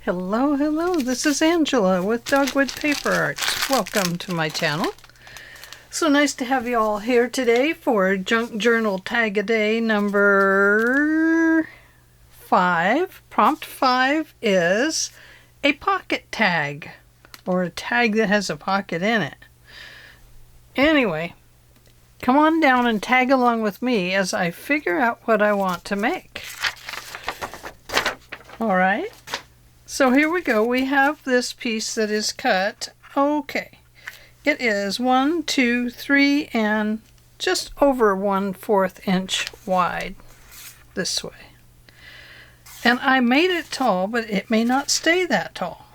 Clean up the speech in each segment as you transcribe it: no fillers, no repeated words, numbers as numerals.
Hello, hello, this is Angela with Dogwood Paper Arts. Welcome to my channel. So nice to have you all here today for Junk Journal Tag a Day number 5. Prompt 5 is a pocket tag, or a tag that has a pocket in it. Anyway, come on down and tag along with me as I figure out what I want to make. Alright, so here we go. We have this piece that is cut. Okay, it is 1, 2, 3, and just over 1/4 inch wide this way. And I made it tall, but it may not stay that tall.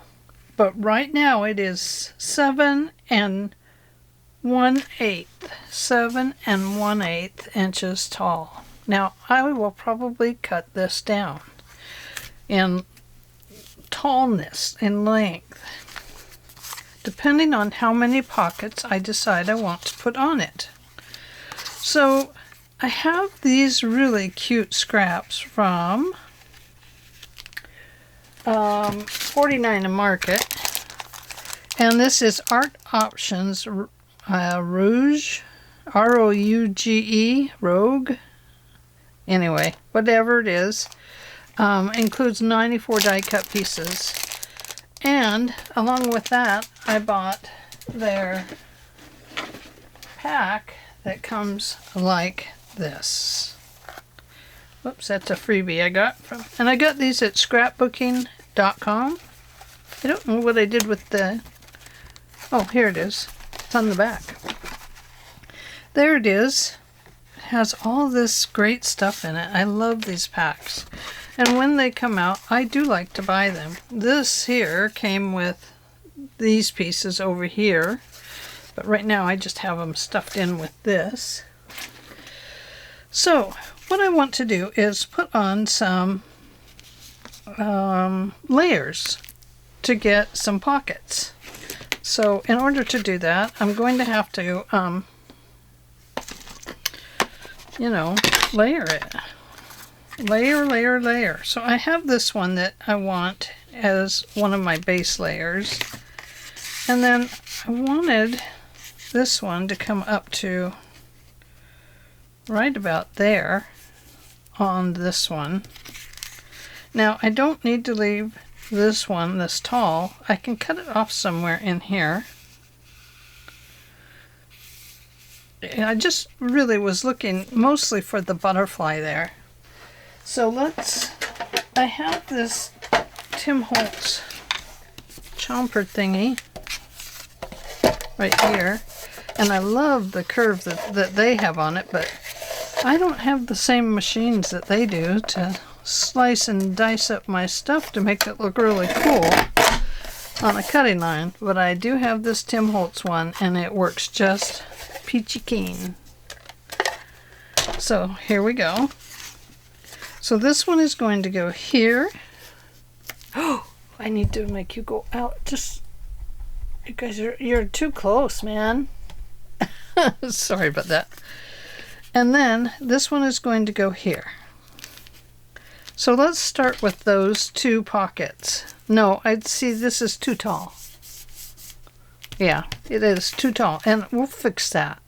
But right now it is 7 1/8 inches tall. Now I will probably cut this down in tallness and length, depending on how many pockets I decide I want to put on it. So I have these really cute scraps from 49 and Market, and this is Art Options Rouge, R-O-U-G-E, Rogue. Anyway, whatever it is. Includes 94 die cut pieces, and along with that I bought their pack that comes like this. Whoops, that's a freebie I got from, and I got these at scrapbooking.com. I don't know what I did with the, oh, here it is. It's on the back. There it is. It has all this great stuff in it. I love these packs. And when they come out, I do like to buy them. This here came with these pieces over here, but right now I just have them stuffed in with this. So what I want to do is put on some layers to get some pockets. So in order to do that, I'm going to have to, layer it. Layer. So I have this one that I want as one of my base layers, and then I wanted this one to come up to right about there on this one. Now I don't need to leave this one this tall. I can cut it off somewhere in here. I just really was looking mostly for the butterfly there. So I have this Tim Holtz chomper thingy right here, and I love the curve that they have on it, but I don't have the same machines that they do to slice and dice up my stuff to make it look really cool on a cutting line. But I do have this Tim Holtz one, and it works just peachy keen. So here we go. So this one is going to go here. Oh, I need to make you go out. Just, you guys you're too close, man. Sorry about that. And then this one is going to go here. So let's start with those two pockets. No, I'd see this is too tall. Yeah, it is too tall, and we'll fix that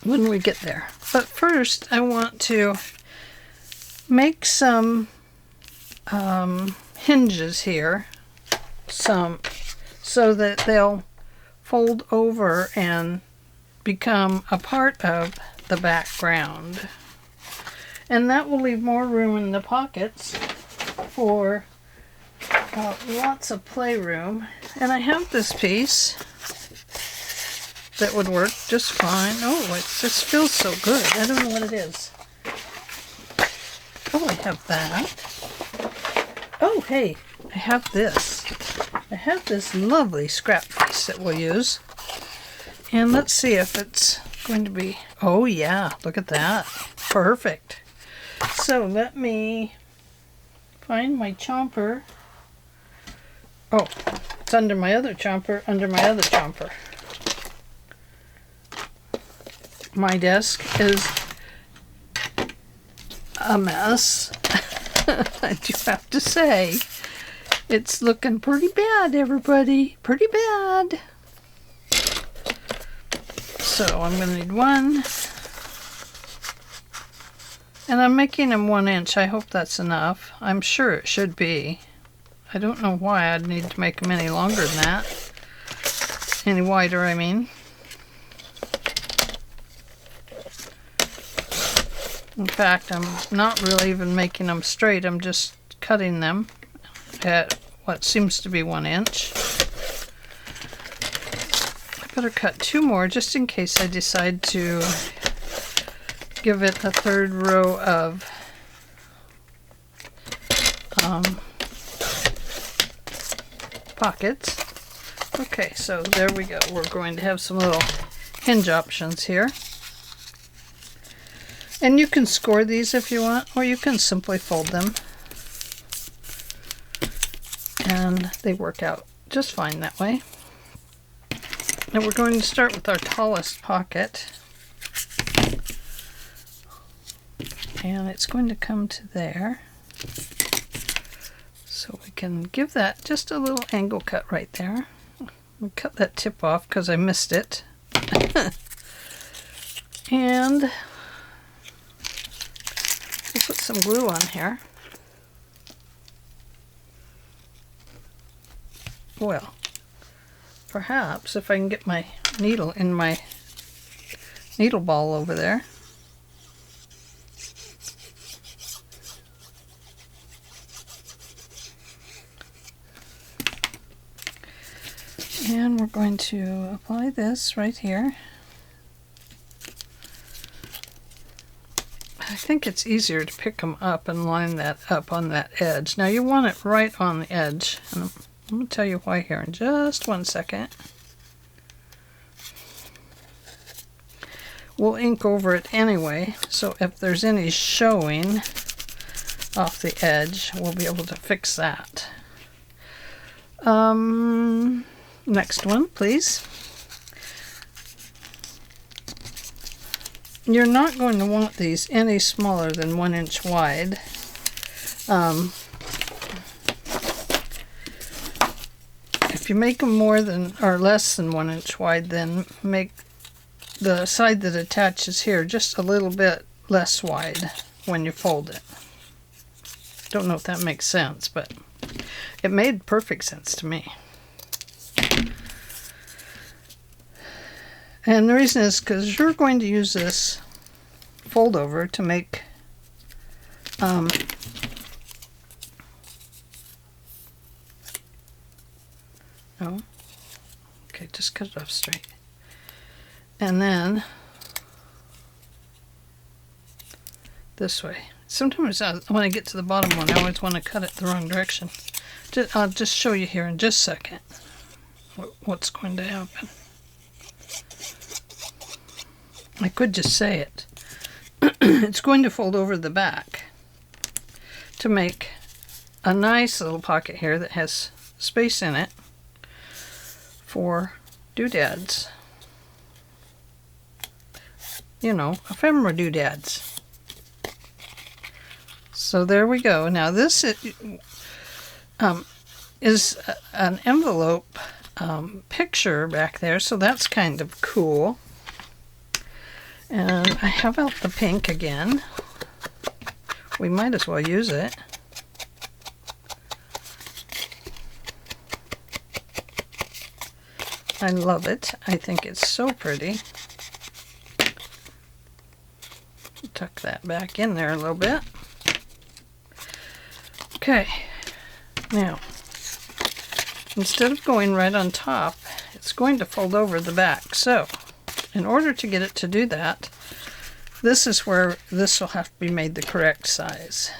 when we get there. But first I want to make some hinges here, so that they'll fold over and become a part of the background. And that will leave more room in the pockets for lots of playroom. And I have this piece that would work just fine. Oh, it just feels so good. I don't know what it is. Oh, I have that. Oh, hey, I have this. I have this lovely scrap piece that we'll use. And let's see if it's going to be... Oh, yeah, look at that. Perfect. So let me find my chomper. Oh, it's under my other chomper, My desk is a mess. I do have to say, it's looking pretty bad, everybody. Pretty bad. So I'm going to need one. And I'm making them 1 inch. I hope that's enough. I'm sure it should be. I don't know why I'd need to make them any longer than that. Any wider, I mean. In fact, I'm not really even making them straight. I'm just cutting them at what seems to be 1 inch. I better cut 2 more just in case I decide to give it a 3rd row of pockets. Okay, so there we go. We're going to have some little hinge options here. And you can score these if you want, or you can simply fold them. And they work out just fine that way. Now we're going to start with our tallest pocket. And it's going to come to there. So we can give that just a little angle cut right there. We'll cut that tip off because I missed it. And we'll put some glue on here. Well, perhaps if I can get my needle in my needle ball over there. And we're going to apply this right here. I think it's easier to pick them up and line that up on that edge. Now you want it right on the edge. And I'm going to tell you why here in just 1 second. We'll ink over it anyway, so if there's any showing off the edge, we'll be able to fix that. Next one, please. You're not going to want these any smaller than 1 inch wide. If you make them more than or less than 1 inch wide, then make the side that attaches here just a little bit less wide when you fold it. Don't know if that makes sense, but it made perfect sense to me. And the reason is because you're going to use this fold over to make oh, okay, just cut it off straight. And then this way. Sometimes when I get to the bottom one, I always want to cut it the wrong direction. I'll just show you here in just a second what's going to happen. I could just say it. It's going to fold over the back to make a nice little pocket here that has space in it for doodads. You know, ephemera doodads. So there we go. Now this is an envelope picture back there, so that's kind of cool. And I have out the pink again. We might as well use it. I love it. I think it's so pretty. Tuck that back in there a little bit. Okay, now instead of going right on top, it's going to fold over the back. So in order to get it to do that, this is where this will have to be made the correct size.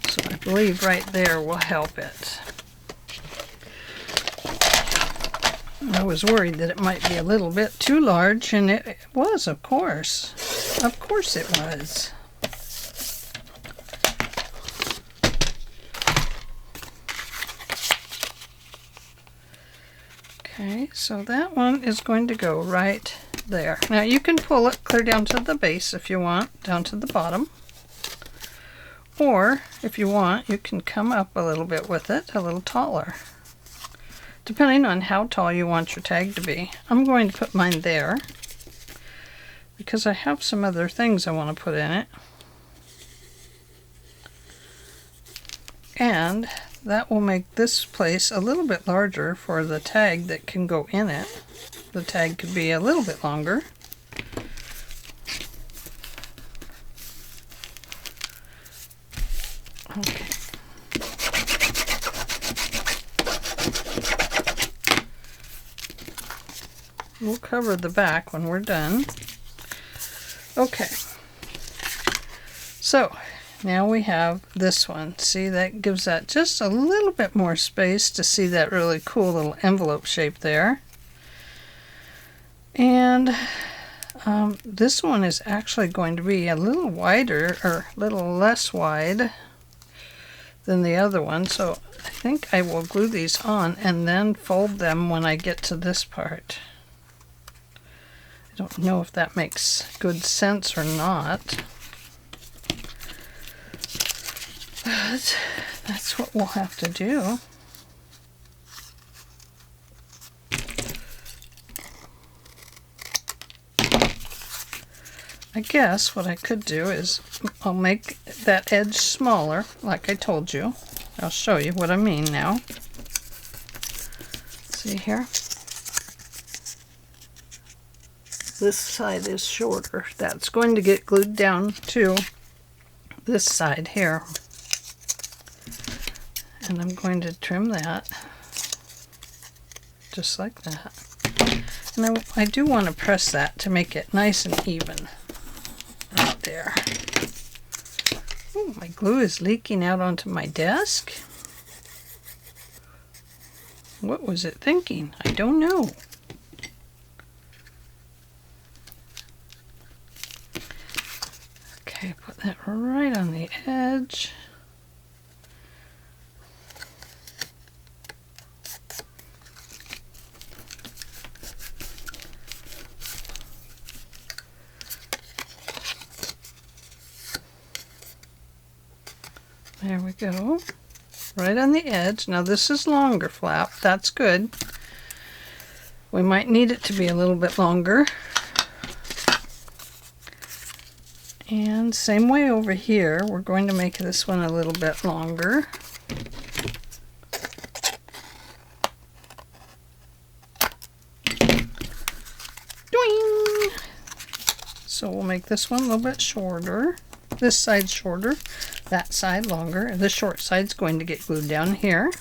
So I believe right there will help it. I was worried that it might be a little bit too large, and it was, of course. Of course it was. Okay, so that one is going to go right there. Now you can pull it clear down to the base if you want, down to the bottom. Or, if you want, you can come up a little bit with it, a little taller, depending on how tall you want your tag to be. I'm going to put mine there because I have some other things I want to put in it. And that will make this place a little bit larger for the tag that can go in it. The tag could be a little bit longer. Okay. We'll cover the back when we're done. Okay. So now we have this one. See, that gives that just a little bit more space to see that really cool little envelope shape there. And this one is actually going to be a little wider, or a little less wide than the other one. So I think I will glue these on and then fold them when I get to this part. I don't know if that makes good sense or not, but that's what we'll have to do. I guess what I could do is I'll make that edge smaller, like I told you. I'll show you what I mean now. See here? This side is shorter. That's going to get glued down to this side here. And I'm going to trim that just like that. And I do want to press that to make it nice and even. Right there. Oh, my glue is leaking out onto my desk. What was it thinking? I don't know. Okay, put that right on the edge. There we go. Right on the edge. Now this is longer flap. That's good. We might need it to be a little bit longer. And same way over here. We're going to make this one a little bit longer. Doing! So we'll make this one a little bit shorter. This side shorter. That side longer. The short side's going to get glued down here.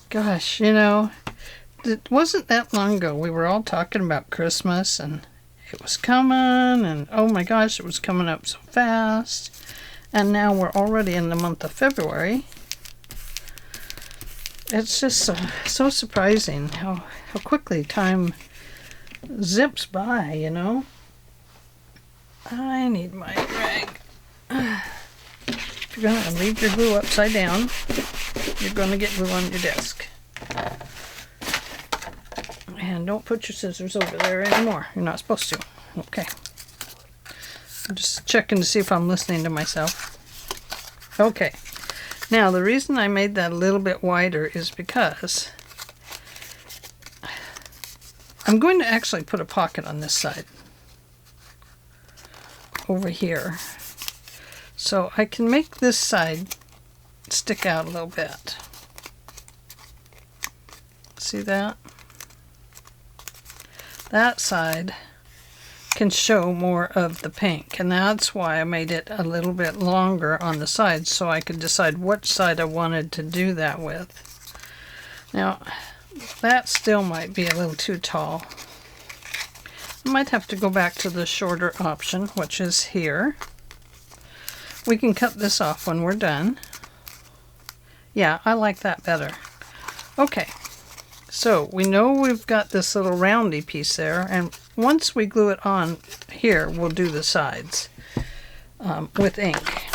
Gosh, you know, it wasn't that long ago we were all talking about Christmas and it was coming, and oh my gosh, it was coming up so fast. And now we're already in the month of February. It's just so surprising how quickly time zips by, you know. I need my rag. If you're going to leave your glue upside down, you're going to get glue on your desk. And don't put your scissors over there anymore. You're not supposed to. Okay. I'm just checking to see if I'm listening to myself. Okay. Now, the reason I made that a little bit wider is because I'm going to actually put a pocket on this side over here. So I can make this side stick out a little bit. See that? That side can show more of the pink, and that's why I made it a little bit longer on the sides so I could decide which side I wanted to do that with. Now, that still might be a little too tall. I might have to go back to the shorter option, which is here. We can cut this off when we're done. Yeah, I like that better. Okay, so we know we've got this little roundy piece there, and once we glue it on here, we'll do the sides with ink.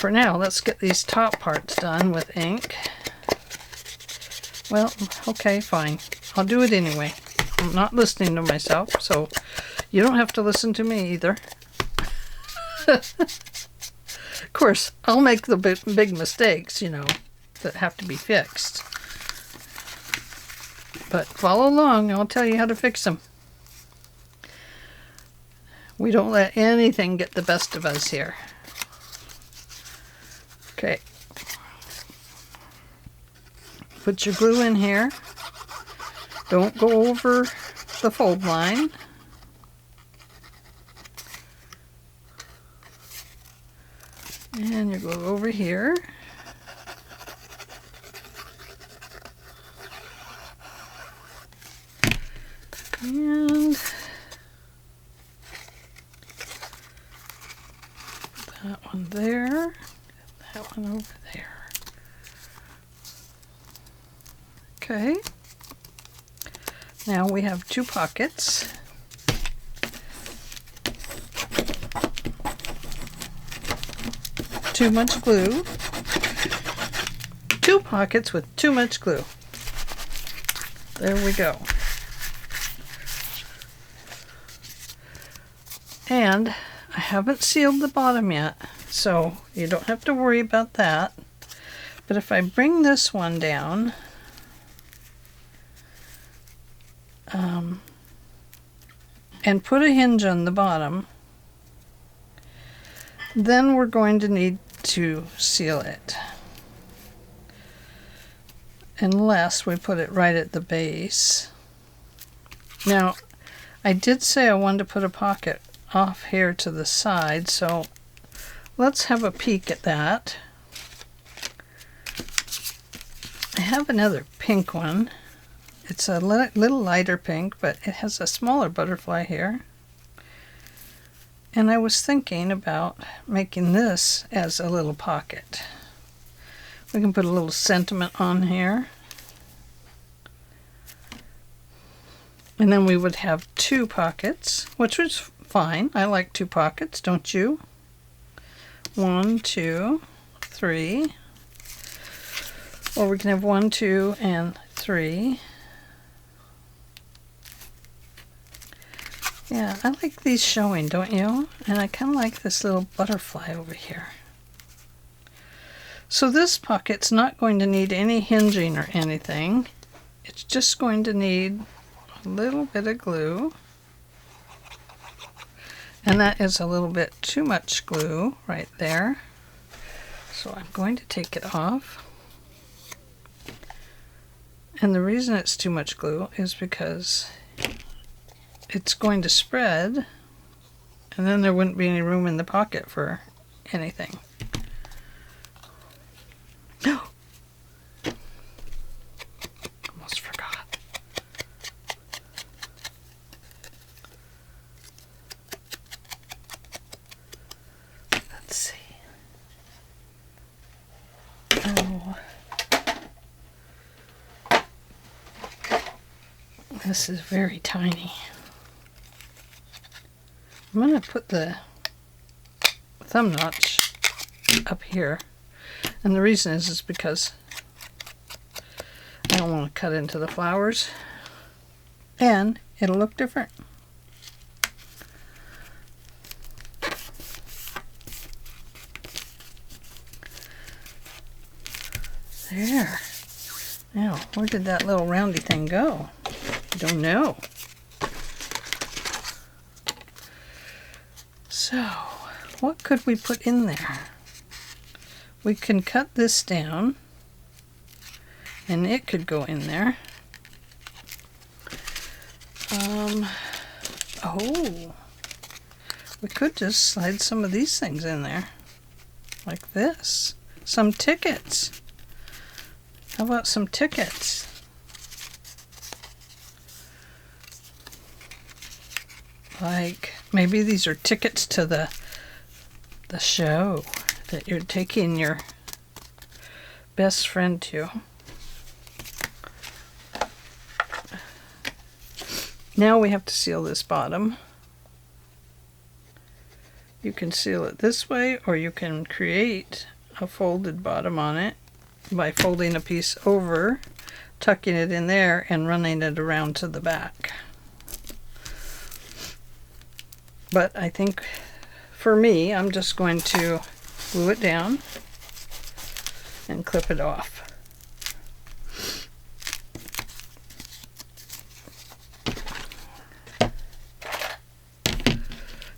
for now, let's get these top parts done with ink. Well, okay, fine. I'll do it anyway. I'm not listening to myself, so you don't have to listen to me either. Of course, I'll make the big mistakes, you know, that have to be fixed. But follow along, I'll tell you how to fix them. We don't let anything get the best of us here. Okay. Put your glue in here. Don't go over the fold line. And your glue over here. And that one there, that one over there. Okay. Now we have 2 pockets. Too much glue. 2 pockets with too much glue. There we go. And I haven't sealed the bottom yet, so you don't have to worry about that. But if I bring this one down, and put a hinge on the bottom, then we're going to need to seal it. Unless we put it right at the base. Now, I did say I wanted to put a pocket off here to the side, so let's have a peek at that. I have another pink one. It's a little lighter pink, but it has a smaller butterfly here. And I was thinking about making this as a little pocket. We can put a little sentiment on here. And then we would have 2 pockets, which was fine. I like 2 pockets, don't you? 1, 2, 3. Or we can have 1, 2, and 3. Yeah, I like these showing, don't you? And I kind of like this little butterfly over here. So this pocket's not going to need any hinging or anything. It's just going to need a little bit of glue. And that is a little bit too much glue right there. So I'm going to take it off. And the reason it's too much glue is because it's going to spread, and then there wouldn't be any room in the pocket for anything. Almost forgot. Let's see. Oh. This is very tiny. I'm going to put the thumb notch up here, and the reason is because I don't want to cut into the flowers, and it'll look different. There. Now, where did that little roundy thing go? I don't know. So, what could we put in there? We can cut this down, and it could go in there. Oh, we could just slide some of these things in there, like this. Some tickets. How about some tickets? Like, maybe these are tickets to the show that you're taking your best friend to. Now we have to seal this bottom. You can seal it this way, or you can create a folded bottom on it by folding a piece over, tucking it in there, and running it around to the back. But I think for me, I'm just going to glue it down and clip it off.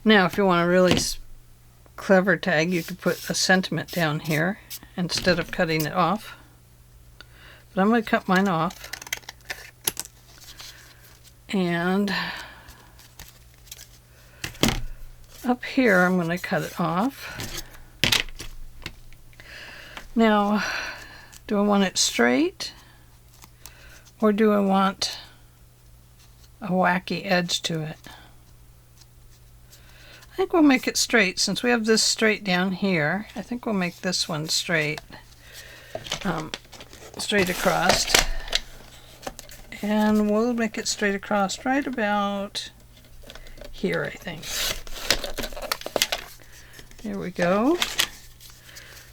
Now, if you want a really clever tag, you could put a sentiment down here instead of cutting it off. But I'm going to cut mine off. And up here, I'm going to cut it off. Now, do I want it straight? Or do I want a wacky edge to it? I think we'll make it straight. Since we have this straight down here, I think we'll make this one straight. Straight across. And we'll make it straight across right about here, I think. Here we go.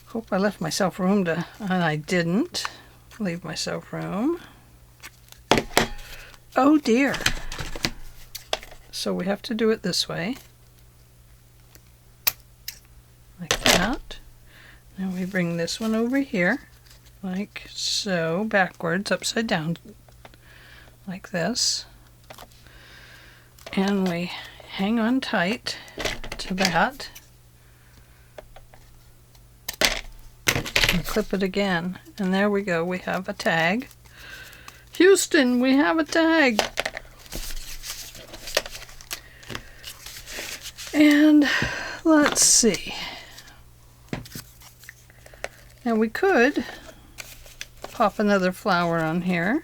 Hope I left myself room to, and I didn't leave myself room. Oh dear. So we have to do it this way. Like that. And we bring this one over here, like so, backwards, upside down, like this. And we hang on tight to that. And clip it again. And there we go, we have a tag. Houston, we have a tag! And let's see. Now we could pop another flower on here,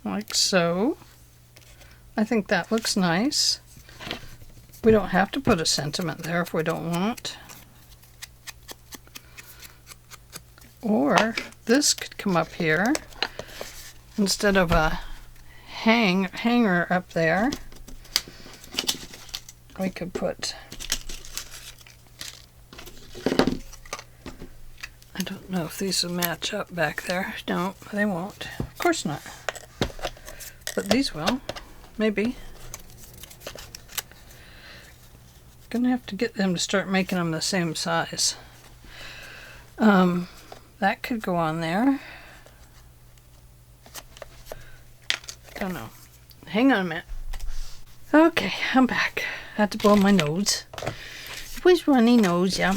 like so. I think that looks nice. We don't have to put a sentiment there if we don't want. Or this could come up here instead of a hanger up there. We could put, I don't know if these will match up back there. No, they won't. Of course not. But these will. Maybe. Gonna have to get them to start making them the same size. That could go on there. Don't know. Hang on a minute. Okay, I'm back. I had to blow my nose. It was runny nose, yeah.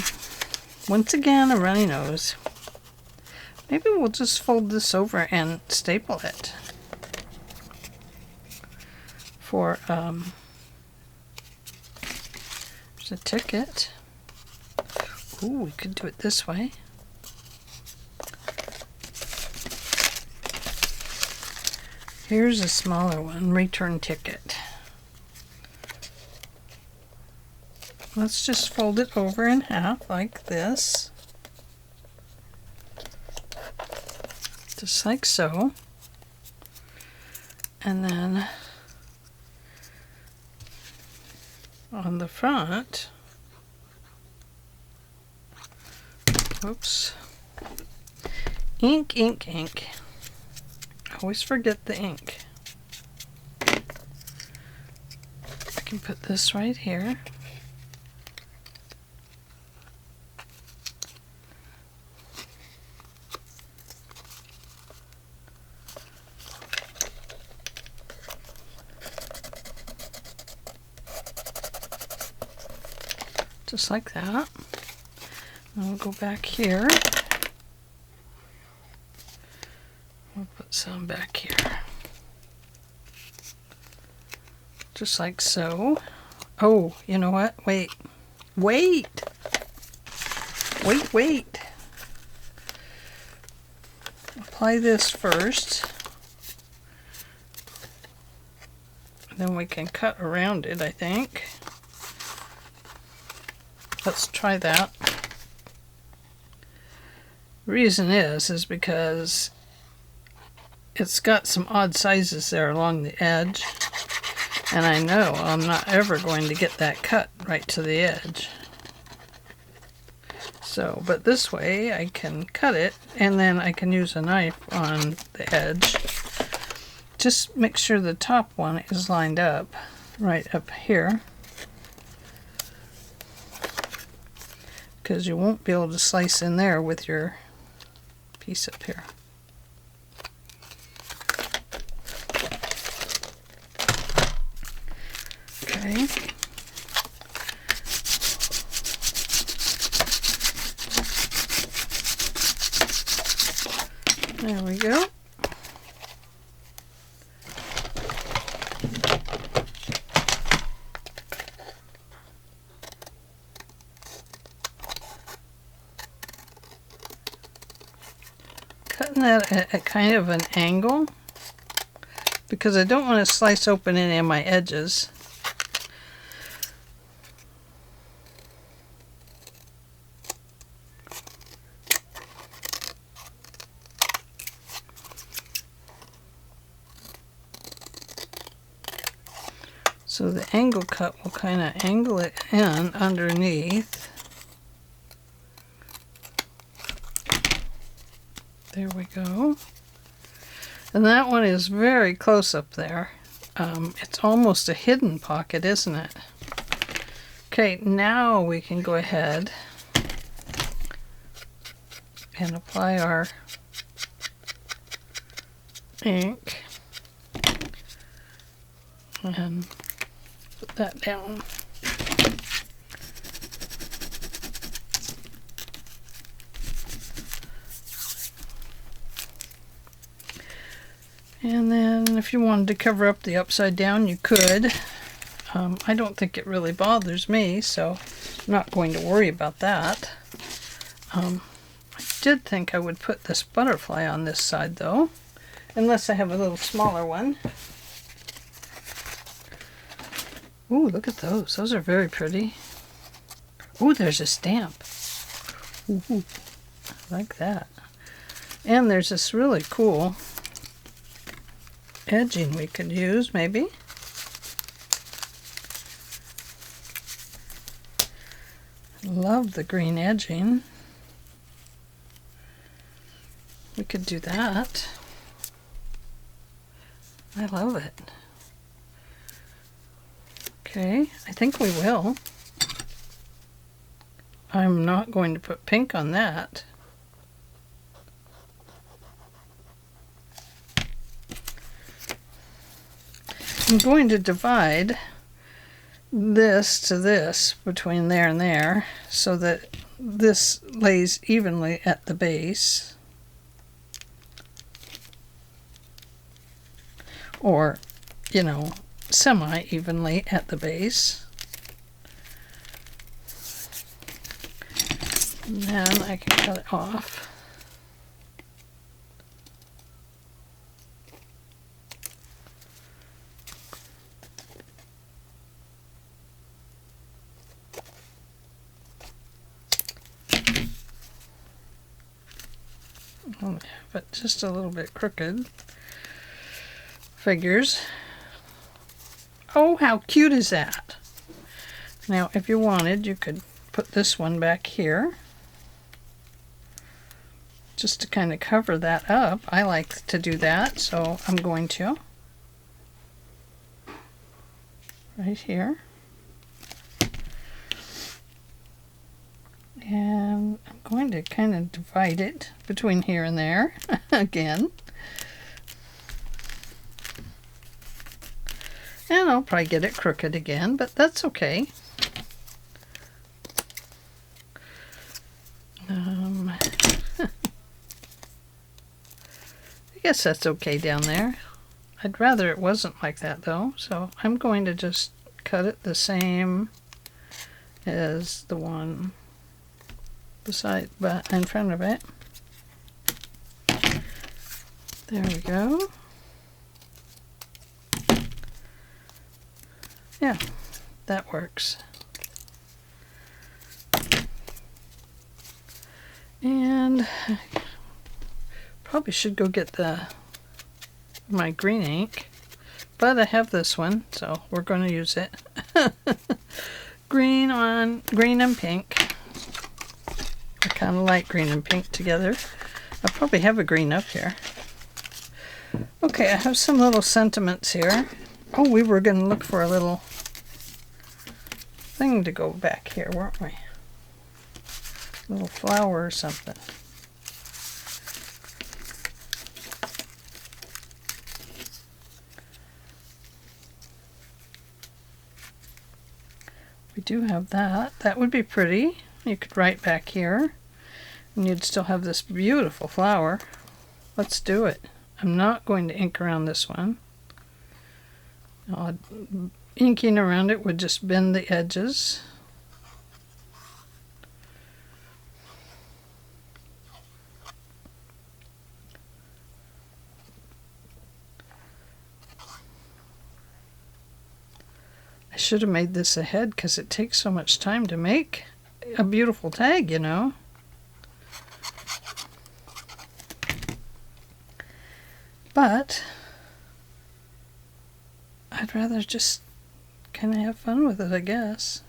Once again, a runny nose. Maybe we'll just fold this over and staple it. For, there's a ticket. Ooh, we could do it this way. Here's a smaller one, return ticket. Let's just fold it over in half like this. Just like so. And then on the front, oops, ink, ink, ink. Always forget the ink. I can put this right here. Just like that. And we'll go back here. We'll put some back here. Just like so. Oh, you know what? Wait. Wait! Wait, wait. Apply this first. Then we can cut around it, I think. Let's try that. Reason is because it's got some odd sizes there along the edge, and I know I'm not ever going to get that cut right to the edge. So, but this way I can cut it, and then I can use a knife on the edge. Just make sure the top one is lined up right up here, because you won't be able to slice in there with your piece up here. Okay. There we go. Cutting that at kind of an angle, because I don't want to slice open any of my edges. So the angle cut will kind of angle it in underneath. There we go. And that one is very close up there. It's almost a hidden pocket, isn't it? Okay, now we can go ahead and apply our ink and put that down. And then if you wanted to cover up the upside down, you could. I don't think it really bothers me, so I'm not going to worry about that. I did think I would put this butterfly on this side though, unless I have a little smaller one. Ooh, look at those. Those are very pretty. Ooh, there's a stamp. Ooh, I like that. And there's this really cool edging we could use, maybe. Love the green edging. We could do that. I love it. Okay, I think we will. I'm not going to put pink on that. I'm going to divide this to this between there and there so that this lays evenly at the base, or, you know, semi-evenly at the base. And then I can cut it off. But just a little bit crooked. Figures. Oh, how cute is that? Now, if you wanted, you could put this one back here, just to kind of cover that up. I like to do that, so I'm going to. Right here. And I'm going to kind of divide it between here and there again. And I'll probably get it crooked again, but that's okay. I guess that's okay down there. I'd rather it wasn't like that though, so I'm going to just cut it the same as the one beside, but in front of it. There we go. Yeah, that works. And probably should go get my green ink, but I have this one, so we're going to use it. green and pink. I kind of like green and pink together. I probably have a green up here. Okay, I have some little sentiments here. Oh, we were going to look for a little thing to go back here, weren't we? A little flower or something. We do have that. That would be pretty. You could write back here, and you'd still have this beautiful flower. Let's do it. I'm not going to ink around this one. Inking around it would just bend the edges. I should have made this ahead because it takes so much time to make a beautiful tag, you know. But I'd rather just kind of have fun with it, I guess.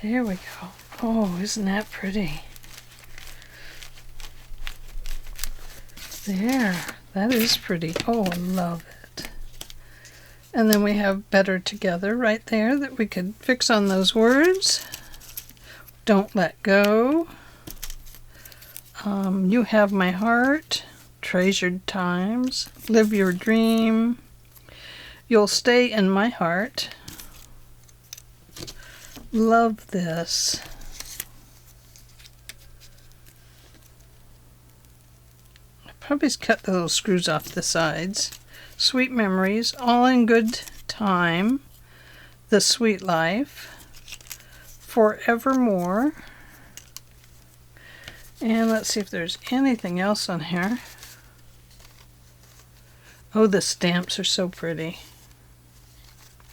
There we go. Oh, isn't that pretty? There, that is pretty. Oh, I love it. And then we have better together right there that we could fix on those words. Don't let go. You have my heart. Treasured times. Live your dream. You'll stay in my heart. Love this. I probably cut the little screws off the sides. Sweet memories, all in good time. The sweet life. Forevermore. And let's see if there's anything else on here. Oh, the stamps are so pretty.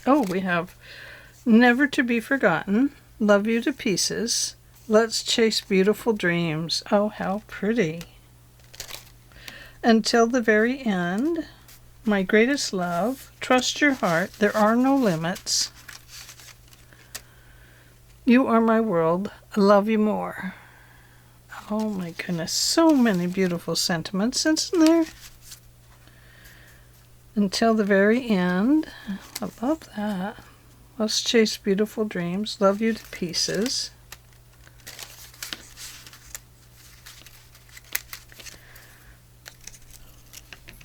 Oh, we have never to be forgotten. Love you to pieces. Let's chase beautiful dreams. Oh, how pretty. Until the very end. My greatest love. Trust your heart. There are no limits. You are my world. I love you more. Oh my goodness, so many beautiful sentiments, isn't there? Until the very end. I love that. Let's chase beautiful dreams. Love you to pieces.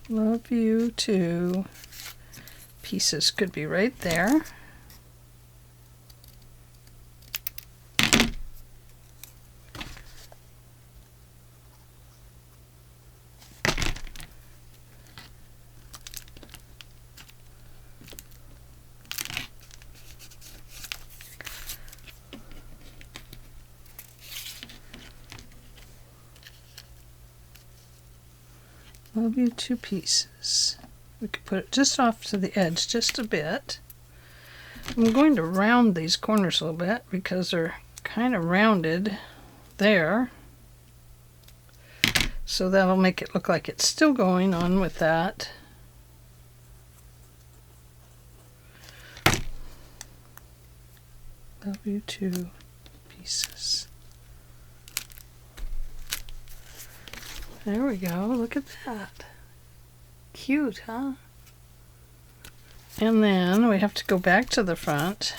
Love you to pieces could be right there. Love you to pieces. We could put it just off to the edge just a bit. I'm going to round these corners a little bit because they're kind of rounded there. So that'll make it look like it's still going on with that. Love you to pieces. There we go. Look at that. Cute, huh? And then we have to go back to the front.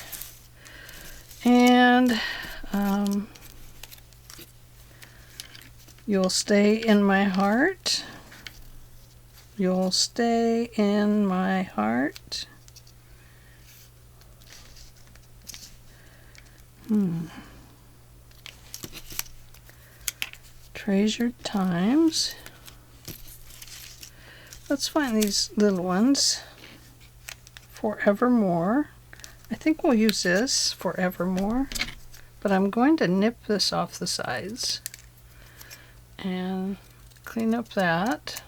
And you'll stay in my heart. You'll stay in my heart. Treasured times. Let's find these little ones. Forevermore. I think we'll use this, forevermore. But I'm going to nip this off the sides. And clean up that.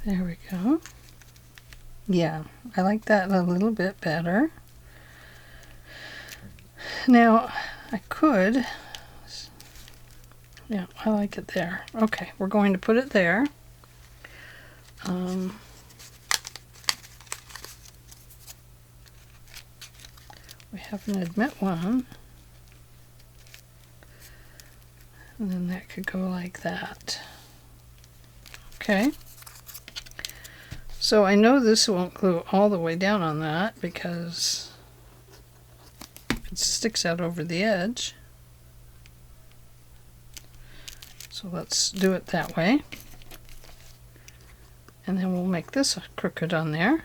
There we go. Yeah, I like that a little bit better. Now, I could, yeah, I like it there. Okay, we're going to put it there. We have an admit one. And then that could go like that. Okay. So I know this won't glue all the way down on that because it sticks out over the edge. So let's do it that way. And then we'll make this crooked on there.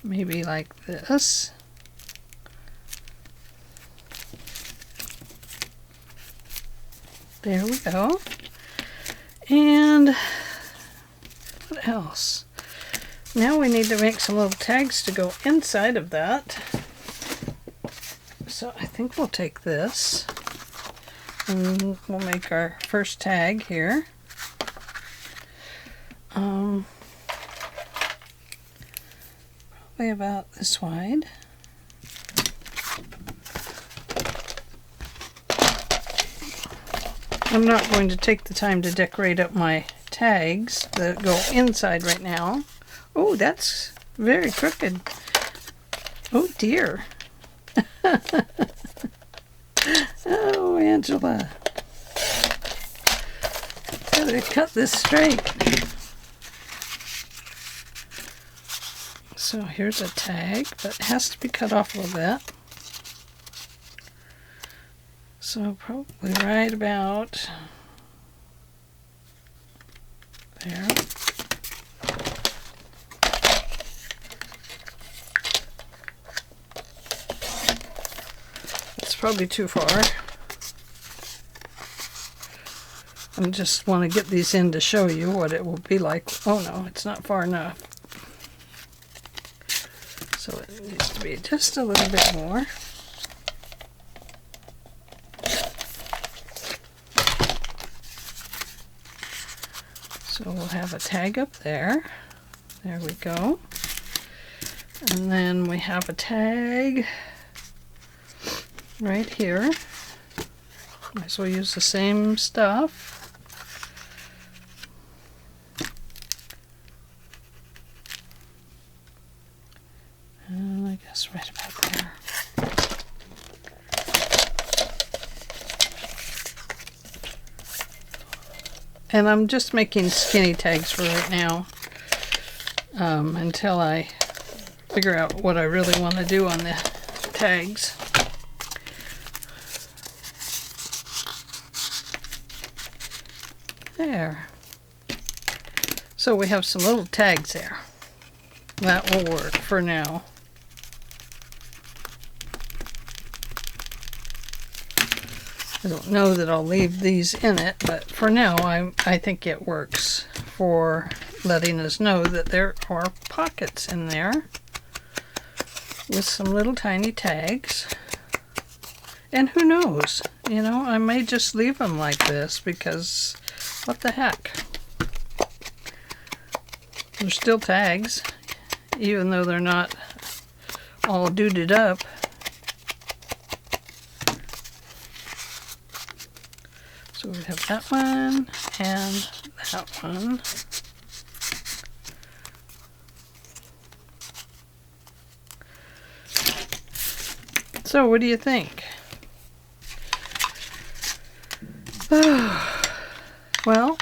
Maybe like this. There we go. And what else? Now we need to make some little tags to go inside of that. So I think we'll take this and we'll make our first tag here. Probably about this wide. I'm not going to take the time to decorate up my tags that go inside right now. Oh, that's very crooked. Oh dear. Oh, Angela. Gotta cut this straight. So here's a tag, but it has to be cut off a little bit. So probably right about there. That's probably too far. I just want to get these in to show you what it will be like. Oh no, it's not far enough. So it needs to be just a little bit more. So we'll have a tag up there. There we go. And then we have a tag right here. Might as well use the same stuff. And I guess right about there. And I'm just making skinny tags for right now until I figure out what I really want to do on the tags. There. So we have some little tags there. That will work for now. I don't know that I'll leave these in it, but for now I think it works for letting us know that there are pockets in there with some little tiny tags. And who knows, you know, I may just leave them like this because what the heck. They're still tags, even though they're not all duded up. So we have that one and that one. So what do you think? Well,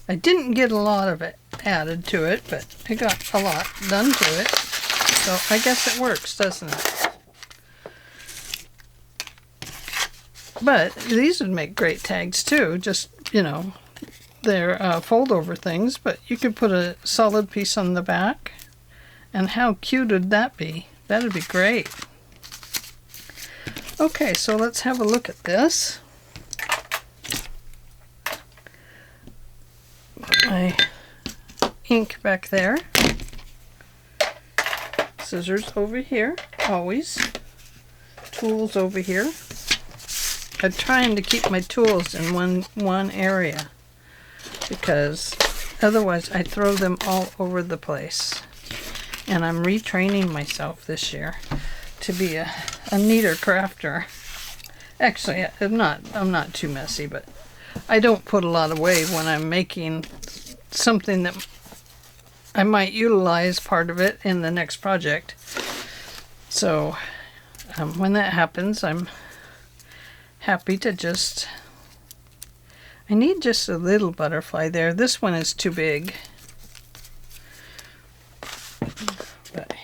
I didn't get a lot of it added to it, but I got a lot done to it. So I guess it works, doesn't it? But these would make great tags too. Just, you know, they're fold over things, but you could put a solid piece on the back. And how cute would that be? That'd be great. Okay, so let's have a look at this. Put my ink back there. Scissors over here, always. Tools over here. I'm trying to keep my tools in one area because otherwise I throw them all over the place. And I'm retraining myself this year to be a neater crafter. Actually, I'm not too messy, but I don't put a lot away when I'm making something that I might utilize part of it in the next project. So when that happens, I'm happy to just, I need just a little butterfly there. This one is too big. But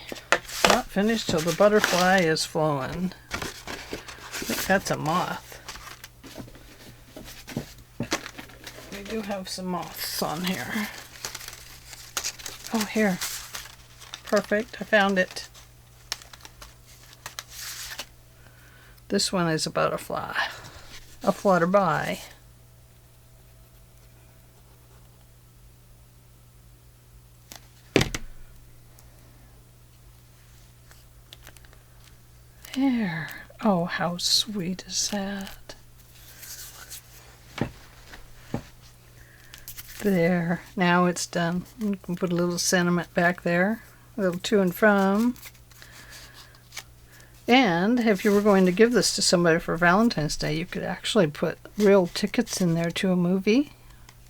not finished till the butterfly is flowing. I think that's a moth. We do have some moths on here. Oh, here. Perfect. I found it. This one is a butterfly. A flutterby. There. Oh, how sweet is that? There. Now it's done. You can put a little sentiment back there. A little to and from. And if you were going to give this to somebody for Valentine's Day, you could actually put real tickets in there to a movie,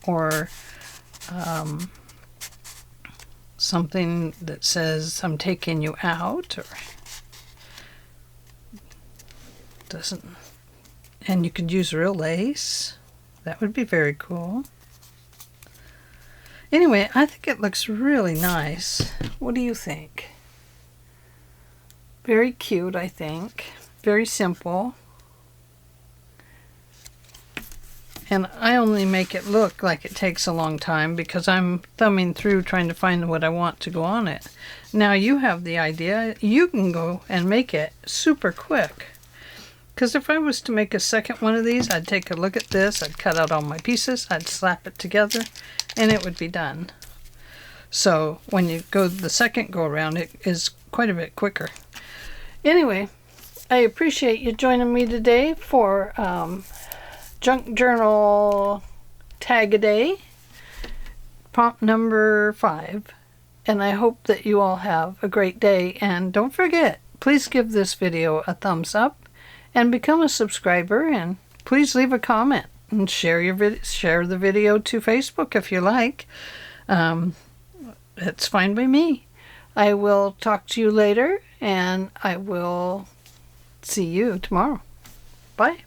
or something that says, "I'm taking you out," or doesn't. And you could use real lace. That would be very cool. Anyway, I think it looks really nice. What do you think? Very cute, I think. Very simple. And I only make it look like it takes a long time because I'm thumbing through trying to find what I want to go on it. Now you have the idea. You can go and make it super quick. Because if I was to make a second one of these, I'd take a look at this, I'd cut out all my pieces, I'd slap it together, and it would be done. So when you go the second go around, it is quite a bit quicker. Anyway, I appreciate you joining me today for Junk Journal Tag-A-Day, prompt number 5. And I hope that you all have a great day. And don't forget, please give this video a thumbs up and become a subscriber. And please leave a comment and share the video to Facebook if you like. It's fine by me. I will talk to you later, and I will see you tomorrow. Bye.